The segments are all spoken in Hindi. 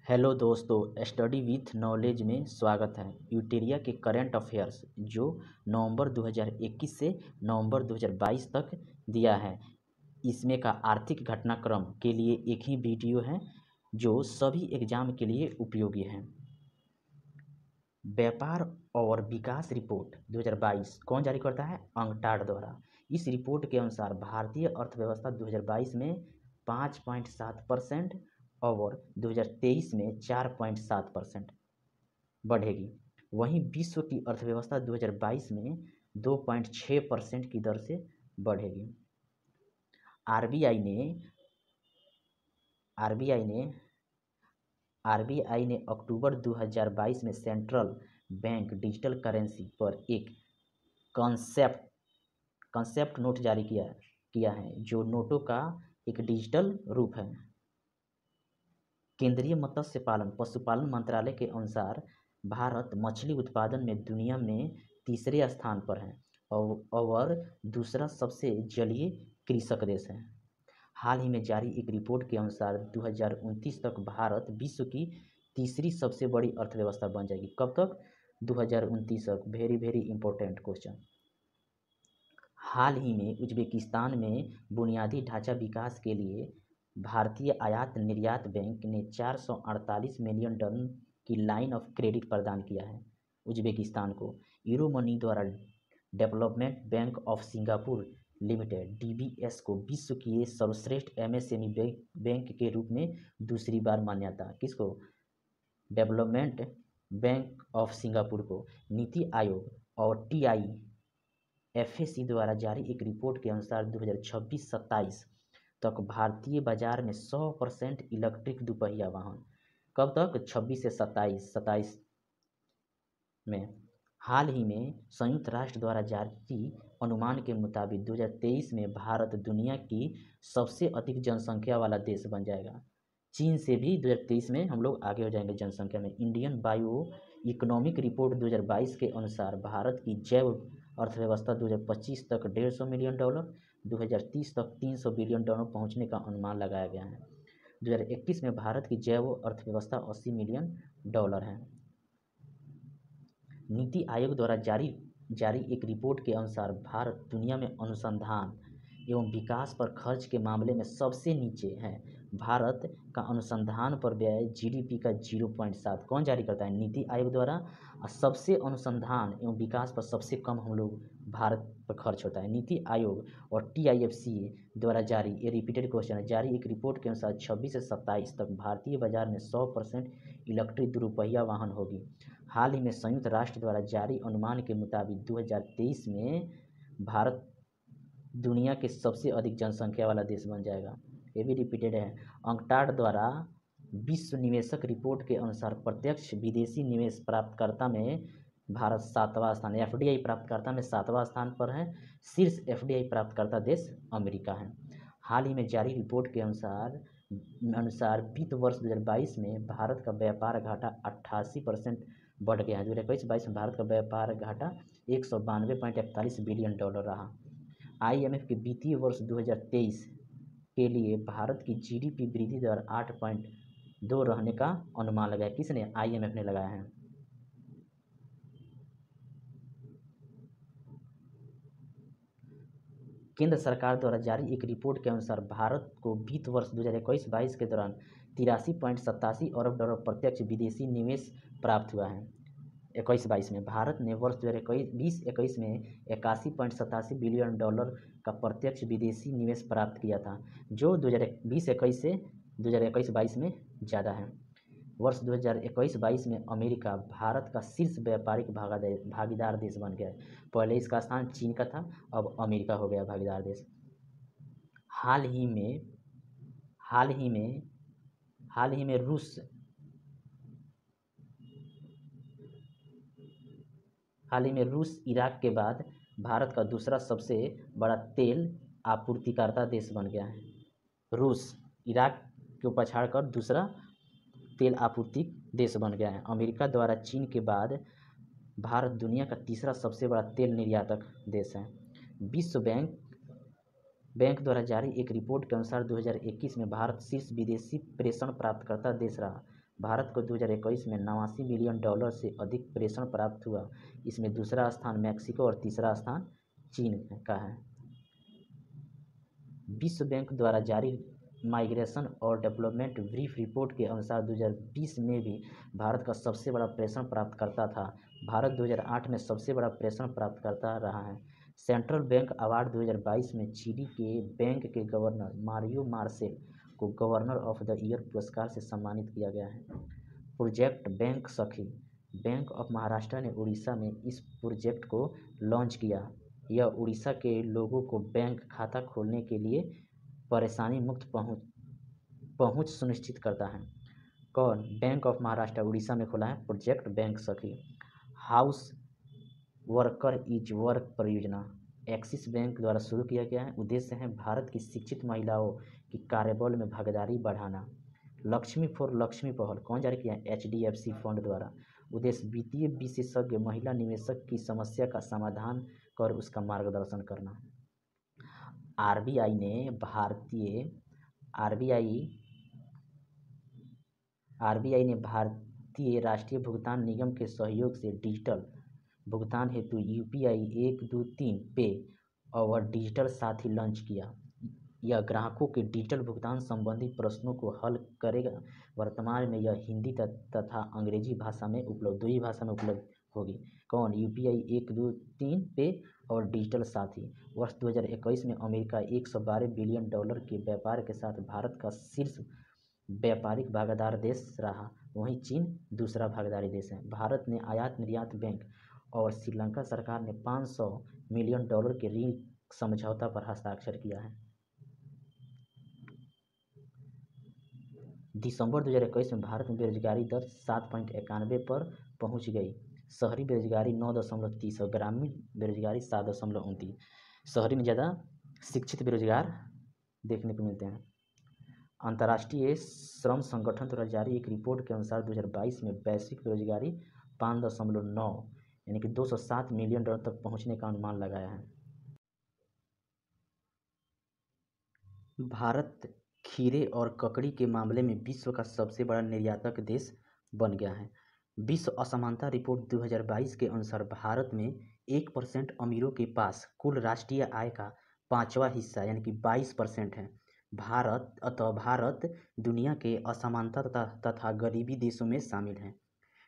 हेलो दोस्तों, स्टडी विथ नॉलेज में स्वागत है। यूटेरिया के करंट अफेयर्स जो नवंबर 2021 से नवंबर 2022 तक दिया है, इसमें का आर्थिक घटनाक्रम के लिए एक ही वीडियो है जो सभी एग्जाम के लिए उपयोगी है। व्यापार और विकास रिपोर्ट 2022 कौन जारी करता है? अंकटाड द्वारा। इस रिपोर्ट के अनुसार भारतीय अर्थव्यवस्था 2022 में 5.7% और 2023 में 4.7% बढ़ेगी। वहीं विश्व की अर्थव्यवस्था 2022 में 2.6% की दर से बढ़ेगी। आरबीआई ने अक्टूबर 2022 में सेंट्रल बैंक डिजिटल करेंसी पर एक कॉन्सेप्ट नोट जारी किया है जो नोटों का एक डिजिटल रूप है। केंद्रीय मत्स्य पालन पशुपालन मंत्रालय के अनुसार भारत मछली उत्पादन में दुनिया में तीसरे स्थान पर है और दूसरा सबसे जलीय कृषक देश है। हाल ही में जारी एक रिपोर्ट के अनुसार 2029 तक भारत विश्व की तीसरी सबसे बड़ी अर्थव्यवस्था बन जाएगी। कब तक? 2029 तक। Very important question. हाल ही में उज्बेकिस्तान में बुनियादी ढांचा विकास के लिए भारतीय आयात निर्यात बैंक ने 448 मिलियन डॉलर की लाइन ऑफ क्रेडिट प्रदान किया है उज्बेकिस्तान को। यूरो मनी द्वारा development bank of Singapore limited (DBS) को विश्व की सर्वश्रेष्ठ एमएसएमई बैंक के रूप में दूसरी बार मान्यता। किसको? डेवलपमेंट बैंक ऑफ सिंगापुर को। नीति आयोग और टीआईएफएसी द्वारा जारी एक रिपोर्ट के अनुसार 2026-27 तक भारतीय बाजार में 100% इलेक्ट्रिक दुपहिया वाहन। कब तक? 26 से 27 में। हाल ही में संयुक्त राष्ट्र द्वारा जारी अनुमान के मुताबिक 2023 में भारत दुनिया की सबसे अधिक जनसंख्या वाला देश बन जाएगा। चीन से भी 2023 में हम लोग आगे हो जाएंगे जनसंख्या में। इंडियन बायो इकोनॉमिक रिपोर्ट 2022 के अनुसार भारत की जैव अर्थव्यवस्था 2025 तक $150 मिलियन, 2030 तक $300 बिलियन पहुंचने का अनुमान लगाया गया है। 2021 में भारत की जैव अर्थव्यवस्था $80 मिलियन है। नीति आयोग द्वारा जारी एक रिपोर्ट के अनुसार भारत दुनिया में अनुसंधान एवं विकास पर खर्च के मामले में सबसे नीचे है। भारत का अनुसंधान पर व्यय जीडीपी का 0.7 कौन जारी करता है? नीति आयोग द्वारा। सबसे अनुसंधान एवं विकास पर सबसे कम हम लोग भारत पर खर्च होता है। नीति आयोग और टीआईएफसी द्वारा जारी, ये रिपीटेड क्वेश्चन है, जारी एक रिपोर्ट के अनुसार 26 से 27 तक भारतीय बाजार में 100% इलेक्ट्रिक दुपहिया वाहन होगी। हाल ही में संयुक्त राष्ट्र द्वारा जारी अनुमान के मुताबिक 2023 में भारत दुनिया के सबसे अधिक जनसंख्या वाला देश बन जाएगा। ये भी रिपीटेड है। अंकटाड द्वारा विश्व निवेशक रिपोर्ट के अनुसार प्रत्यक्ष विदेशी निवेश प्राप्तकर्ता में भारत 7वां स्थान, एफडीआई प्राप्तकर्ता में 7वां स्थान पर है। शीर्ष एफडीआई प्राप्तकर्ता देश अमेरिका है। हाल ही में जारी रिपोर्ट के अनुसार वित्त वर्ष 2022 में भारत का व्यापार घाटा 88% बढ़ गया है। 2021-22 में भारत का व्यापार घाटा $192.41 बिलियन रहा। आईएमएफ के वित्तीय वर्ष 2023 के लिए भारत की जीडीपी वृद्धि दर 8.2 रहने का अनुमान लगाया। किसने? आईएमएफ ने लगाया है। केंद्र सरकार द्वारा जारी एक रिपोर्ट के अनुसार भारत को वित्त वर्ष 2021-22 के दौरान $83.87 अरब प्रत्यक्ष विदेशी निवेश प्राप्त हुआ है। 21-22 में भारत ने वर्ष 2020-21 में $81.87 बिलियन का प्रत्यक्ष विदेशी निवेश प्राप्त किया था, जो 2020-21 से 2021-22 में ज़्यादा है। वर्ष 2021-22 में अमेरिका भारत का शीर्ष व्यापारिक भागीदार देश बन गया है। पहले इसका स्थान चीन का था, अब अमेरिका हो गया भागीदार देश। हाल ही में रूस इराक के बाद भारत का दूसरा सबसे बड़ा तेल आपूर्तिकर्ता देश बन गया है। रूस इराक को पछाड़कर दूसरा तेल आपूर्ति देश बन गया है। अमेरिका द्वारा चीन के बाद भारत दुनिया का तीसरा सबसे बड़ा तेल निर्यातक देश है। विश्व बैंक द्वारा जारी एक रिपोर्ट के अनुसार 2021 में भारत शीर्ष विदेशी प्रेषण प्राप्तकर्ता देश रहा। भारत को 2021 में $89 बिलियन से अधिक प्रेषण प्राप्त हुआ। इसमें दूसरा स्थान मैक्सिको और तीसरा स्थान चीन का है। विश्व बैंक द्वारा जारी माइग्रेशन और डेवलपमेंट ब्रीफ रिपोर्ट के अनुसार 2020 में भी भारत का सबसे बड़ा प्रेषण प्राप्तकर्ता था। भारत 2008 में सबसे बड़ा प्रेषण प्राप्तकर्ता रहा है। सेंट्रल बैंक अवार्ड 2022 में चिली के बैंक के गवर्नर मारियो मार्सेल को गवर्नर ऑफ द ईयर पुरस्कार से सम्मानित किया गया है। प्रोजेक्ट बैंक सखी, बैंक ऑफ महाराष्ट्र ने उड़ीसा में इस प्रोजेक्ट को लॉन्च किया। यह उड़ीसा के लोगों को बैंक खाता खोलने के लिए परेशानी मुक्त पहुंच सुनिश्चित करता है। कौन? बैंक ऑफ महाराष्ट्र उड़ीसा में खोला है प्रोजेक्ट बैंक सखी। हाउस वर्कर इज वर्क परियोजना एक्सिस बैंक द्वारा शुरू किया गया है। उद्देश्य है भारत की शिक्षित महिलाओं की कार्यबल में भागीदारी बढ़ाना। लक्ष्मी फॉर लक्ष्मी पहल कौन जारी किया है? HDFC फंड द्वारा। उद्देश्य वित्तीय विशेषज्ञ महिला निवेशक की समस्या का समाधान कर उसका मार्गदर्शन करना। आरबीआई ने भारतीय राष्ट्रीय भुगतान निगम के सहयोग से डिजिटल भुगतान हेतु UPI 123 पे और डिजिटल साथी लॉन्च किया। यह ग्राहकों के डिजिटल भुगतान संबंधी प्रश्नों को हल करेगा। वर्तमान में यह हिंदी तथा अंग्रेजी भाषा में उपलब्ध, दो ही भाषा में उपलब्ध होगी। कौन? UPI 123 पे और डिजिटल साथी। वर्ष 2021 में अमेरिका $112 बिलियन के व्यापार के साथ भारत का शीर्ष व्यापारिक भागीदार देश रहा। वहीं चीन दूसरा भागीदारी देश है। भारत ने आयात निर्यात बैंक और श्रीलंका सरकार ने $500 मिलियन के ऋण समझौता पर हस्ताक्षर किया है। दिसंबर 2021 में भारत में बेरोजगारी दर 7.91 पर पहुंच गई। शहरी बेरोजगारी 9.30 और ग्रामीण बेरोजगारी 7.29। शहरी में ज़्यादा शिक्षित बेरोजगार देखने को मिलते हैं। अंतर्राष्ट्रीय श्रम संगठन द्वारा जारी एक रिपोर्ट के अनुसार 2022 में वैश्विक बेरोजगारी 5.9 यानी कि 207 मिलियन तक पहुंचने का अनुमान लगाया है। भारत खीरे और ककड़ी के मामले में विश्व का सबसे बड़ा निर्यातक देश बन गया है। विश्व असमानता रिपोर्ट 2022 के अनुसार भारत में 1% अमीरों के पास कुल राष्ट्रीय आय का 5वां हिस्सा यानी कि 22% है। भारत दुनिया के असमानता तथा गरीबी देशों में शामिल है।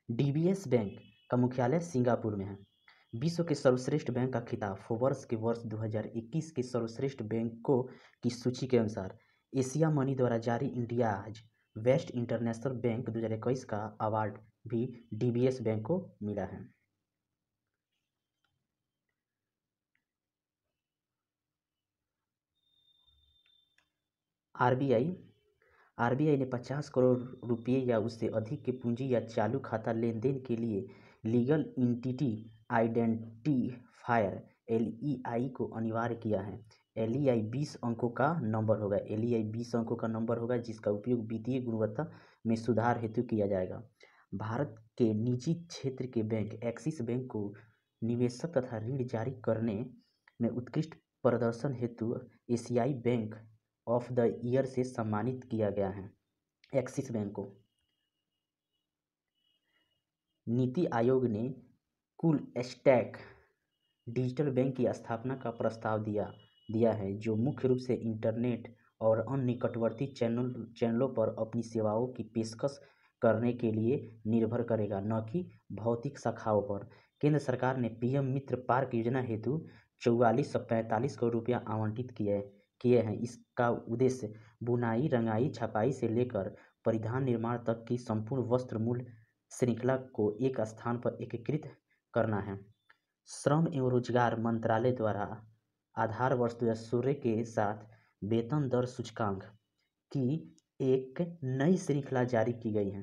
DBS बैंक का मुख्यालय सिंगापुर में है। विश्व के सर्वश्रेष्ठ बैंक का खिताब फोर्ब्स के वर्ष 2021 के सर्वश्रेष्ठ बैंकों की सूची के अनुसार एशिया मनी द्वारा जारी इंडियाज बेस्ट इंटरनेशनल बैंक 2021 का अवार्ड भी DBS बैंक को मिला है। आरबीआई ने 50 करोड़ रुपये या उससे अधिक के पूंजी या चालू खाता लेन देन के लिए लीगल एंटिटी आइडेंटिफायर LEI को अनिवार्य किया है। LEI 20 अंकों का नंबर होगा। LEI 20 अंकों का नंबर होगा जिसका उपयोग वित्तीय गुणवत्ता में सुधार हेतु किया जाएगा। भारत के निजी क्षेत्र के बैंक एक्सिस बैंक को निवेशक तथा ऋण जारी करने में उत्कृष्ट प्रदर्शन हेतु एशियाई बैंक ऑफ द ईयर से सम्मानित किया गया है। एक्सिस बैंक को नीति आयोग ने कुल स्टैक डिजिटल बैंक की स्थापना का प्रस्ताव दिया है जो मुख्य रूप से इंटरनेट और अन्य निकटवर्ती चैनलों पर अपनी सेवाओं की पेशकश करने के लिए निर्भर करेगा, न कि भौतिक शाखाओं पर। केंद्र सरकार ने PM मित्र पार्क योजना हेतु 44 से 45 करोड़ रुपया आवंटित किए हैं। इसका उद्देश्य बुनाई, रंगाई, छपाई से लेकर परिधान निर्माण तक की संपूर्ण वस्त्र मूल्य श्रृंखला को एक स्थान पर एकीकृत करना है। श्रम एवं रोजगार मंत्रालय द्वारा आधार वर्ष 2016 के साथ वेतन दर सूचकांक की एक नई श्रृंखला जारी की गई है।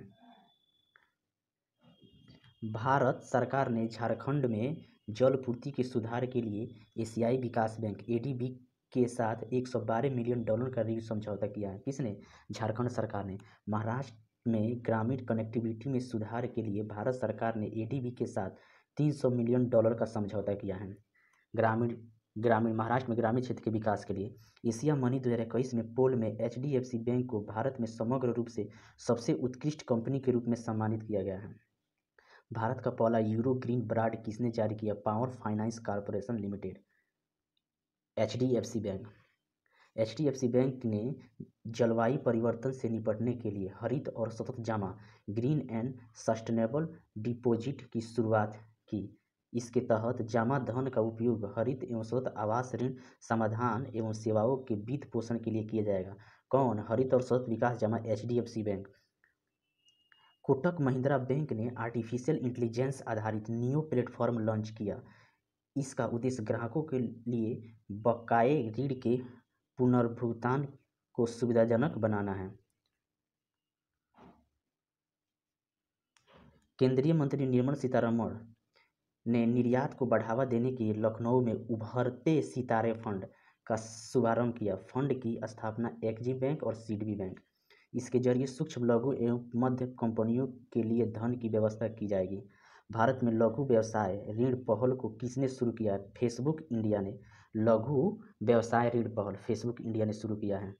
भारत सरकार ने झारखंड में जल पूर्ति के सुधार के लिए एशियाई विकास बैंक ADB के साथ $112 मिलियन का ऋण समझौता किया है। किसने? झारखंड सरकार ने। महाराष्ट्र में ग्रामीण कनेक्टिविटी में सुधार के लिए भारत सरकार ने ADB के साथ $300 मिलियन का समझौता किया है। ग्रामीण महाराष्ट्र में ग्रामीण क्षेत्र के विकास के लिए। एशिया मनी 2021 में पोल में HDFC बैंक को भारत में समग्र रूप से सबसे उत्कृष्ट कंपनी के रूप में सम्मानित किया गया है। भारत का पहला यूरो ग्रीन बॉन्ड किसने जारी किया? Power finance corporation limited. HDFC bank ने जलवायु परिवर्तन से निपटने के लिए हरित और सतत जमा ग्रीन एंड सस्टेनेबल डिपॉजिट की शुरुआत की। इसके तहत जमा धन का उपयोग हरित एवं सतत आवास ऋण समाधान एवं सेवाओं के वित्त पोषण के लिए किया जाएगा। कौन? हरित और सतत विकास जमा HDFC bank. Kotak Mahindra bank ने आर्टिफिशियल इंटेलिजेंस आधारित नियो प्लेटफॉर्म लॉन्च किया। इसका उद्देश्य ग्राहकों के लिए बकाये ऋण के पुनर्भुगतान को सुविधाजनक बनाना है। केंद्रीय मंत्री निर्मला सीतारमण ने निर्यात को बढ़ावा देने के लिए लखनऊ में उभरते सितारे फंड का शुभारंभ किया। फंड की स्थापना एक्जिम बैंक और सिडबी बैंक। इसके जरिए सूक्ष्म लघु एवं मध्य कंपनियों के लिए धन की व्यवस्था की जाएगी। भारत में लघु व्यवसाय ऋण पहल को किसने शुरू किया? फेसबुक इंडिया ने। लघु व्यवसाय ऋण पहल फेसबुक इंडिया ने शुरू किया है।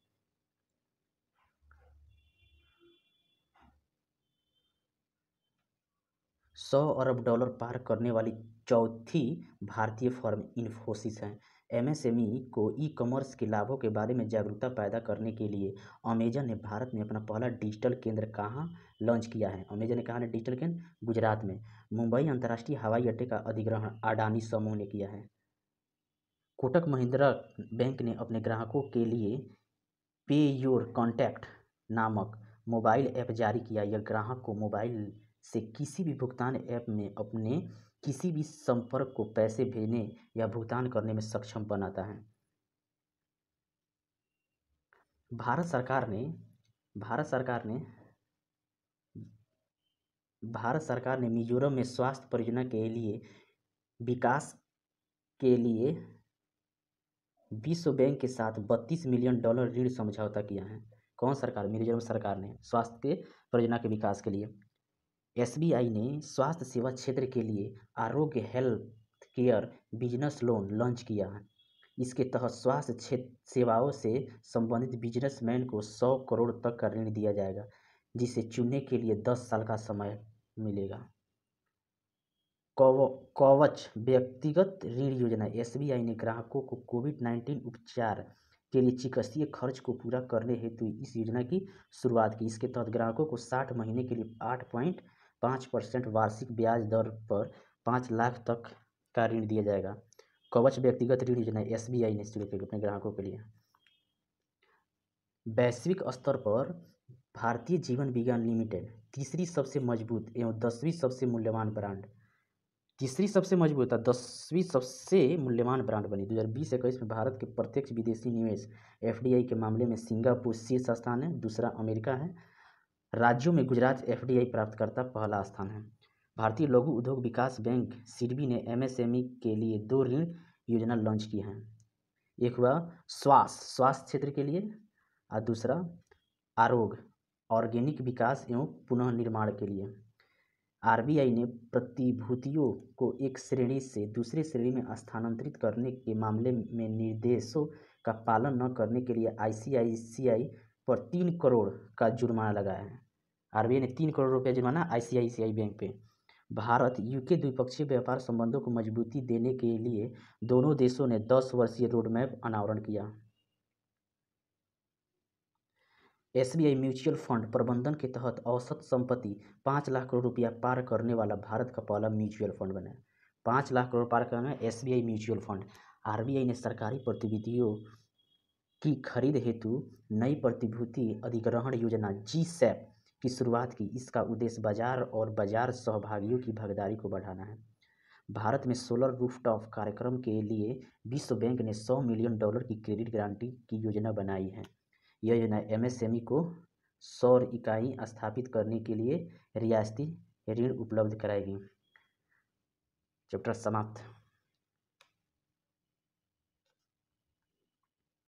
$100 अरब पार करने वाली चौथी भारतीय फर्म इन्फोसिस है। MSME को ई-कॉमर्स के लाभों के बारे में जागरूकता पैदा करने के लिए अमेजन ने भारत में अपना पहला डिजिटल केंद्र कहाँ लॉन्च किया है? अमेजन ने कहा है डिजिटल केंद्र? गुजरात में। मुंबई अंतर्राष्ट्रीय हवाई अड्डे का अधिग्रहण अडानी समूह ने किया है। कोटक महिंद्रा बैंक ने अपने ग्राहकों के लिए पे योर कॉन्टैक्ट नामक मोबाइल ऐप जारी किया। यह ग्राहक को मोबाइल से किसी भी भुगतान ऐप में अपने किसी भी संपर्क को पैसे भेजने या भुगतान करने में सक्षम बनाता है। भारत सरकार ने मिजोरम में स्वास्थ्य परियोजना के लिए विकास के लिए विश्व बैंक के साथ $32 मिलियन ऋण समझौता किया है। कौन सरकार? मिजोरम सरकार ने स्वास्थ्य के परियोजना के विकास के लिए। SBI ने स्वास्थ्य सेवा क्षेत्र के लिए आरोग्य health care business loan launch किया है। इसके तहत स्वास्थ्य सेवाओं से संबंधित बिजनेसमैन को 100 करोड़ तक का ऋण दिया जाएगा, जिसे चुनने के लिए 10 साल का समय मिलेगा। कवच व्यक्तिगत ऋण योजना। SBI ने ग्राहकों को कोविड-19 उपचार के लिए चिकित्सीय खर्च को पूरा करने हेतु इस योजना की शुरुआत की। इसके तहत ग्राहकों को 60 महीने के लिए 8.5% वार्षिक ब्याज दर पर 5 लाख तक का ऋण दिया जाएगा। कवच व्यक्तिगत ऋण योजना SBI ने शुरू की अपने ग्राहकों के लिए। वैश्विक स्तर पर भारतीय जीवन विज्ञान लिमिटेड तीसरी सबसे मजबूत एवं 10वीं सबसे मूल्यवान ब्रांड बनी। 2020-21 में भारत के प्रत्यक्ष विदेशी निवेश FDI के मामले में सिंगापुर शीर्ष स्थान है, दूसरा अमेरिका है। राज्यों में गुजरात FDI प्राप्तकर्ता पहला स्थान है। भारतीय लघु उद्योग विकास बैंक सिडबी ने MSME के लिए 2 ऋण योजना लॉन्च की हैं। एक हुआ स्वास्थ्य क्षेत्र के लिए और दूसरा आरोग्य ऑर्गेनिक विकास एवं पुनः निर्माण के लिए। RBI ने प्रतिभूतियों को एक श्रेणी से दूसरी श्रेणी में स्थानांतरित करने के मामले में निर्देशों का पालन न करने के लिए ICICI पर 3 करोड़ का जुर्माना लगाया है। RBI ने 3 करोड़ रुपये जुर्माना ICICI बैंक पे। भारत UK द्विपक्षीय व्यापार संबंधों को मजबूती देने के लिए दोनों देशों ने 10 वर्षीय रोडमैप अनावरण किया। SBI म्यूचुअल फंड प्रबंधन के तहत औसत संपत्ति 5 लाख करोड़ रुपया पार करने वाला भारत का पहला म्यूचुअल फंड बना है। 5 लाख करोड़ पार करना SBI म्यूचुअल फंड। RBI ने सरकारी प्रतिभूतियों की खरीद हेतु नई प्रतिभूति अधिग्रहण योजना GSAP की शुरुआत की। इसका उद्देश्य बाजार और बाजार सहभागियों की भागीदारी को बढ़ाना है। भारत में सोलर रूफटॉप कार्यक्रम के लिए विश्व बैंक ने $100 मिलियन की क्रेडिट गारंटी की योजना बनाई है। यह योजना MSME को सौर इकाई स्थापित करने के लिए रियायती ऋण उपलब्ध कराएगी। चैप्टर समाप्त।